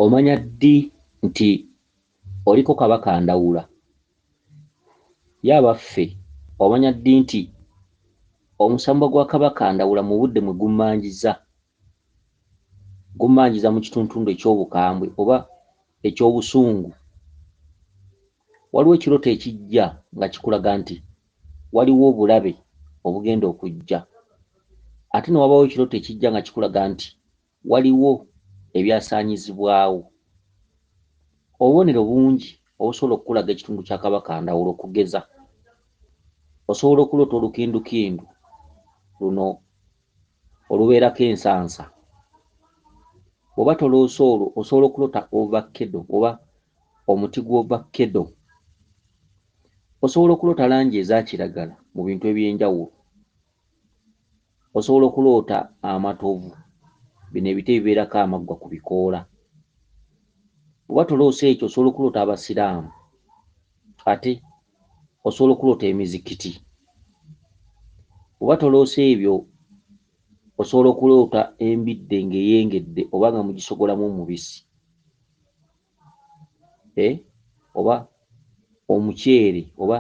omanya ddi nti oliko Kabaka Ndawula? Ye abaffe omanya ddi nti omusambwa gwa Kabaka Ndawula mu budde mwe gummanjiza mu kituntundu eky'obukambwe oba eky'obusungu, waliwo ekirooto ekijja nga kikulaga nti waliwo obulabe obugenda okujja, ate ne wabaawo ekirooto ekijja nga kikulaga nti waliwo ebyasaanyizibwawo. Obubonero bungi obusobola okukulaga ekitundu kya Kabaka Ndawula okugeza, osobola okuloota olukindukindu luno olubeerako ensansa. Bw'oba toloose olwo osobola okuloota ovakkedo oba omuti gw'ovakkedo. Osobola okuloota langi eza kiragala mu bintu eby'enjawulo. Osobola okuloota amatovu, bino ebiti ebibeerako amaggwa ku bikoola. Bw'oba toloose ekyo osobola okuloota abasiraamu, ate osobola okuloota emizikiti. Bw'oba toloose ebyo osobola okuloota embidde ng'eyengedde oba nga mugisogolamu omubisi, oba omuceere oba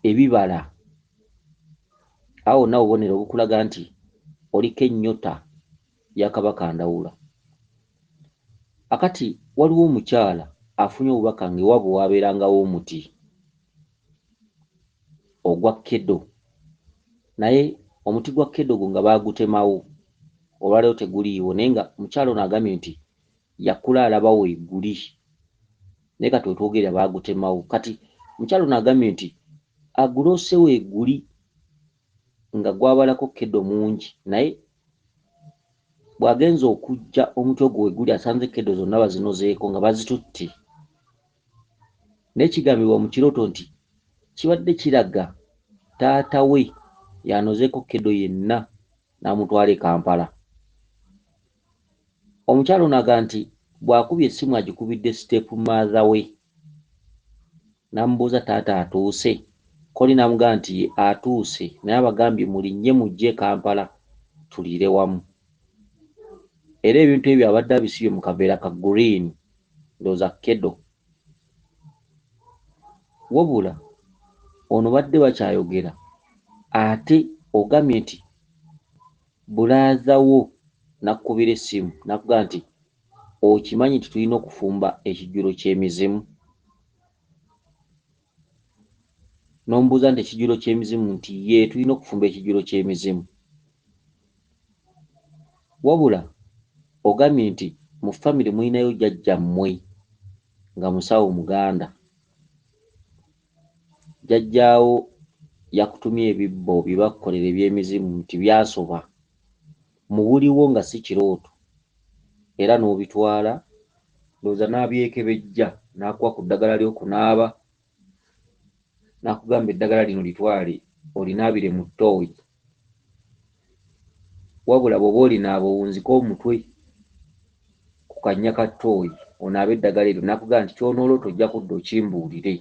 ebibala. Awo wonna obubonero obukulaga nti oliko ennyota ya Kabaka Ndawula. Akati waliwo omukyala afunye obubaka ng'ewaabwe waabeerangawo omuti ogwa kkedo, naye omuti gwa kkedo gwo nga baagutemawo, olwaleero teguliiwo, naye nga omukyala ono agambye nti yakula alaba weeguli, naye kati wetwogerera baagutemawo. Kati omukyala ono agambye nti aguloose weeguli nga gwabalako kkedo mungi, naye bw'agenza okujja omuti ogwo weeguli asanze kkedo zonna bazinozeeko nga bazitutte. Naye kigambibwa mu kirooto nti kibadde kiraga taata we yanozeeko kkedo yenna n'amutwala e Kampala. Omukyala ono aga nti bw'akubye essimu agikubidde siteepu maaza we, n'amubuuza taata atuuse, Koli n'amugamba nti ye atuuse, naye abagambye mulinnye mujje e Kampala tuliire wamu. Era ebintu ebyo abadde abisibye mu kaveera ka green, ndowooza kkedo. Wabula ono badde bakyayogera, ate ogambye nti bulaaza wo n'akkubira essimu n'akugamba nti okimanyi nti tulina okufumba ekijjulo ky'emizimu? N'omubuuza nti ekijjulo ky'emizimu, nti ye tulina okufumba ekijjulo ky'emizimu. Wabula ogambye nti mu famire mulinayo jjajjammwe nga musawo Muganda. Jjajjaawo yakutumye ebibbo bye bakkolera eby'emizimu nti byasoba, mubuliwo nga si kirooto, era n'obitwala, ndowooza n'abyekebejja n'akuwa ku ddagala ly'okunaaba, n'akugamba eddagala lino litwale olinaabire mu ttooyi. Wabula bw'oba olinaaba owunziko omutwe ku kannya ka ttooyi onaabe eddagala eryo, n'akugamba nti ky'onooloota ojja kudda okimbuulire.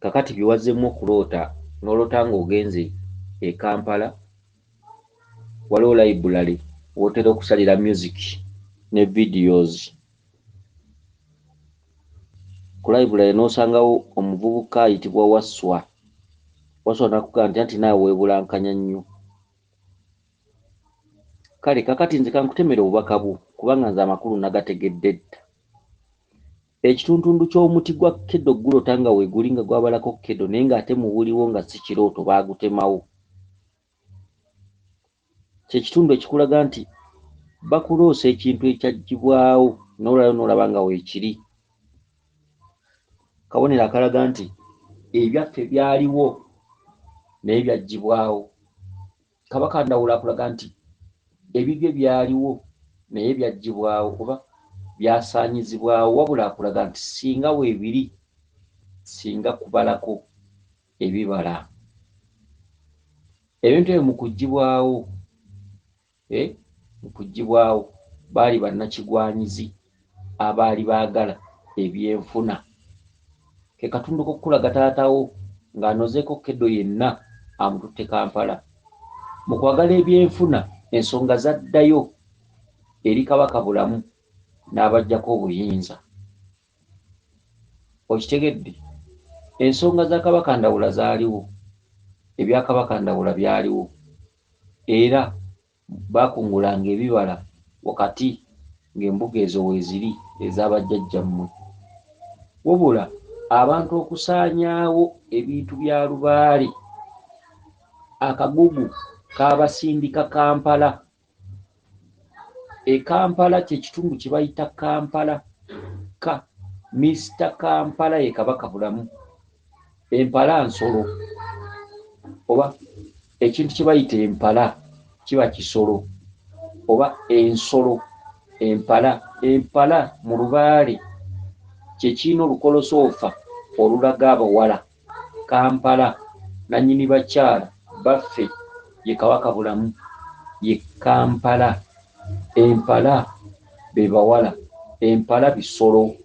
Kakati bye wazzeemu okuloota, n'oloota ng'ogenze e Kampala, waliwo library w'otera okusalira music ne videos. Ku library n'osangawo omuvubuka ayitibwa Wasswa. Wasswa n'akugamba nti anti naawe weebulankanya nnyo. Kale kakati nze kankutemera obubaka bwo kubanga nze amakulu nagategedde dda. Ekituntundu ky'omuti gwa kkedo gulota nga weeguli nga gwabalako kkedo naye ng'ate mubuliwo nga si kirooto baagutemawo. Kye kitundu ekikulaga nti bakuloosa ekintu ekyaggyibwawo n'olwayo n'olaba nga weekiri. Kabonero akalaga nti ebyaffe byaliwo naye byaggyibwawo. Kabaka Ndawula akulaga nti ebibye byaliwo naye byaggyibwawo oba byasaanyizibwawo, wabula akulaga nti singa weebiri, singa kubalako ebibala. Ebintu ebyo mu kuggyibwawo baali bannakigwanyizi abaali baagala ebyenfuna. Ke katundu k'okukulaga taatawo ng'anozeeko kkedo yenna amututte Kampala. Mu kwagala ebyenfuna ensonga zaddayo eri Kabaka Bulamu n'abaggyako obuyinza. Okitegedde? Ensonga za Kabaka Ndawula zaaliwo, ebya Kabaka Ndawula byaliwo, era baakungulanga ebibala wakati ng'embuga ezo weeziri ez'abajjajjammwe. Wabula abantu okusaanyaawo ebintu bya Lubaale, akagugu kaabasindika Kampala. Kampala kye kitundu kye bayita Kampala. Mr. Kampala ye Kabaka Bulamu. Empala nsolo, oba ekintu kye bayita empala kiba kisolo, oba ensolo. Empala mu Lubaale kye kiina olukolosoofa olulaga abawala. Kampala nannyini bakyala baffe ye Kabaka Bulamu, ye Kampala. Empala be bawala, empala bisolo.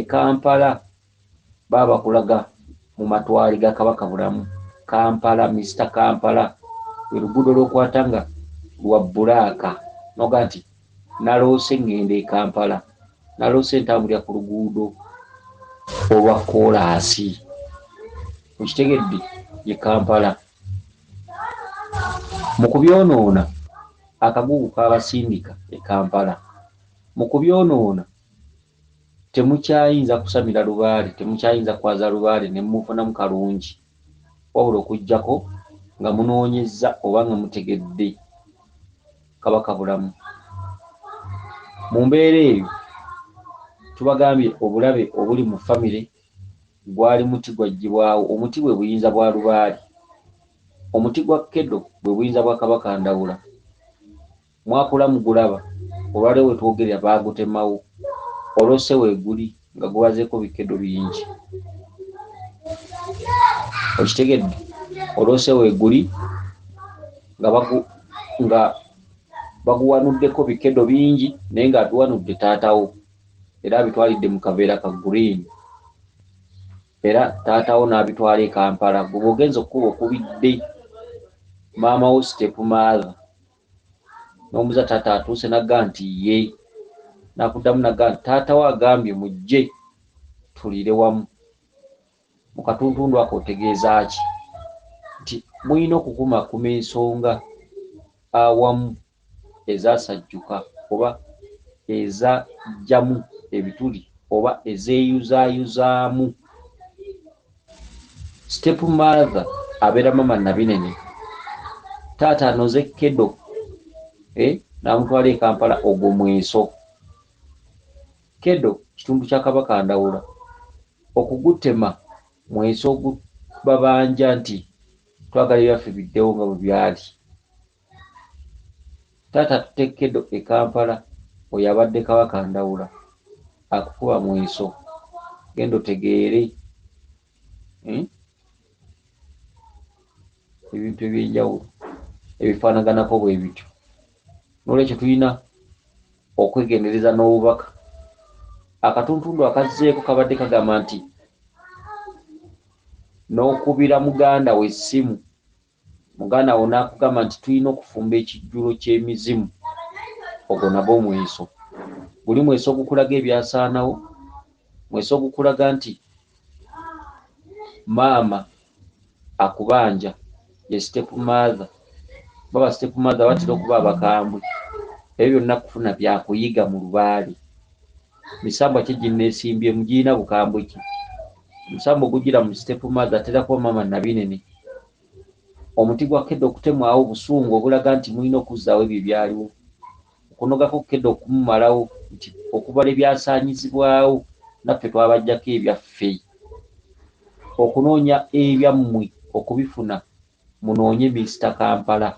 Kampala baba kulaga mu matwale ga Kabaka Bulamu. Kampala, Mr. Kampala lwe luguudo lw'okwata nga lwa bbulaaka noga nti naloose ngende e Kampala, naloose ntambulira ku luguudo olwa koolaasi. Okitegedde? Ye Kampala. Mu kubyonoona akagugu kaabasindika e Kampala. Mu kubyonoona temukyayinza kusamira Lubaale, temukyayinza kwaza Lubaale ne mumufunamu kalungi, wabula okuggyako nga munoonyezza oba nga mutegedde Kabaka Bulamu. Mu mbeera eyo tubagambye obulabe obuli mu famire gwali muti gwaggyibwawo. Omuti bwe buyinza bwa Lubaale, omuti gwa Keddo bwe buyinza bwa Kabaka Ndawula. Mwakula mugulaba, olwaleero we twogerera baagutemawo. Olwose weeguli nga gubazeeko bikeddo bingi. Okitegedde? Olwose weeguli nga baguwanuddeko bikeddo bingi, naye ng'atuwanudde taatawo, era abitwalidde mu kaveera ka green, era taatawo n'abitwala e Kampala. Gwe bw'ogenza okkuba okubidde maama wo step mother, n'omuza taata atuuse nagga nti ye, nakuddamu nagga nti taatawo agambye mujje tuliire wamu. Mu katuntundu ako otegeeza ki? Nti mulina okukumakuma ensonga awamu ezaasajjuka oba ezaggyamu ebituli oba ezeeyuzaayuzaamu. Step mother abeera mama Nabinene. Taata anoze Keddo n'amutwala e Kampala, ogwo mweso. Keddo kitundu kya Kabaka Ndawula. Okugutema mweso ogubabanja nti twagala ebyaffe biddewo nga bwe byali. Taata atutte Keddo e Kampala, oyo abadde Kabaka Ndawula, akukuba mweso. Genda otegeere ebintu ebyenjawulo ebifaanaganako bwe bityo. N'olwekyo tulina okwegendereza n'obubaka. Akatuntundu akazzeeko kabadde kagamba nti n'okubira muganda we essimu, muganda wo n'akugamba nti tulina okufumba ekijjulo ky'emizimu. Ogwo nagwo mweso. Guli mweso ogukulaga ebyasaanawo, mweso ogukulaga nti maama akubanja ye step mother. Baba step mother batera okuba abakambwe. Ebyo byonna kufuna byakuyiga mu Lubaale. Misambwa kye ginneesimbye mugirina bukambwe ki? Omusambwa ogugira mu step mother atera kuba maama Nabinene. Omuti gwa Keddo okutemwawo busungu obulaga nti mulina okuzzaawo ebyo ebyaliwo. Okunogako Keddo okumumalawo nti okubala ebyasaanyizibwawo naffe twabajjako ebyaffe. Okunoonya ebyammwe okubifuna munoonye Mr. Kampala.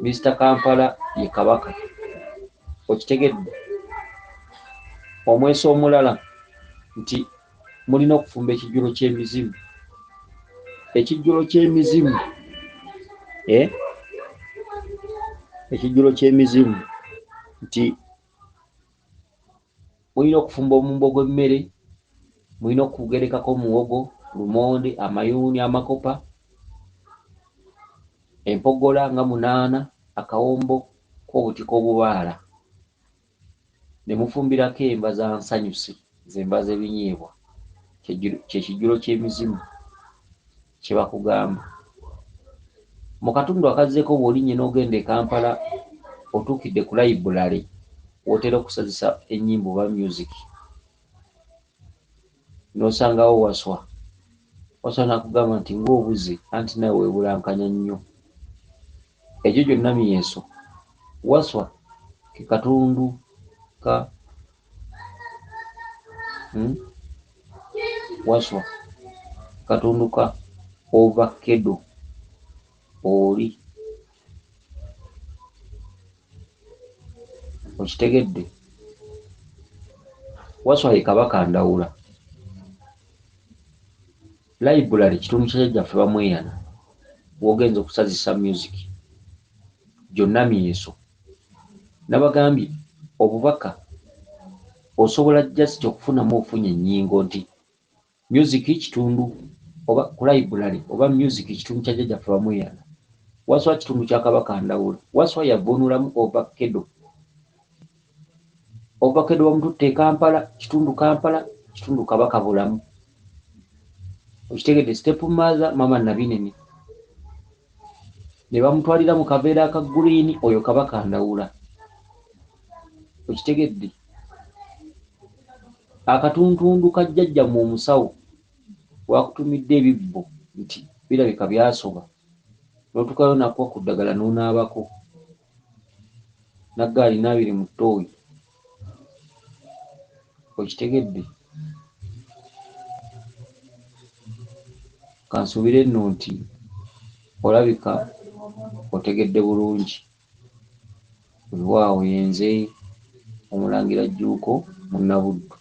Mr. Kampala ye Kabaka. Okitegedde? Omweso omulala nti mulina okufumba ekijjulo ky'emizimu. Ekijjulo ky'emizimu, ekijjulo ky'emizimu nti mulina okufumba omumbo gw'emmere, mulina okugerekako muwogo, lumonde, amayuuni, amakopa, empogola nga 8, akawombo k'obutiko obubaala. ne mufumbirako emba za nsanyusi zemba z'ebinyeebwa kyekijjulo ky'emizimu kye bakugamba. Mu katundu akazzeeko bw'olinnye n'ogenda e Kampala otuukidde ku library w'otera okusazisa ennyimba oba music n'osangawo Waswa. Waswa n'akugamba nti ng'obuzi anti nawe weebulankanya nnyo. Egyo gyonna myeso. Waswa ke katundu ka Waswa katundu ka Ovakkedo. Oli okitegedde? Waswa ye Kabaka Ndawula. Library kitundu kya jjajjaffe Bamweyana w'ogenza okusazisa music gyonna myeso. Nabagambye obubaka osobola just okufunamu ofunye ennyingo nti music kitundu oba ku library oba music kitundu kya jjajjaffe Bamweyana. Waswa kitundu kya Kabaka Ndawula. Waswa yavunulamu Ovakkedo. Ovakkedo bamututte e Kampala, kitundu Kampala, kitundu Kabaka Bulamu. Okitegedde? Step mother Mama Nabinene ne bamutwalira mu kaveera aka green, oyo Kabaka Ndawula. Okitegedde? Akatuntundu ka jjajja mu omusawo wakutumidde ebibbo nti birabika byasoba n'otukayo nakwo ku ddagala n'onaabako naggaali naabiri mu ttooyi. Okitegedde? Kansubire nno nti olabika otegedde bulungi. Olwaawo yenze Omulangira Jjuuko Munnabuddu.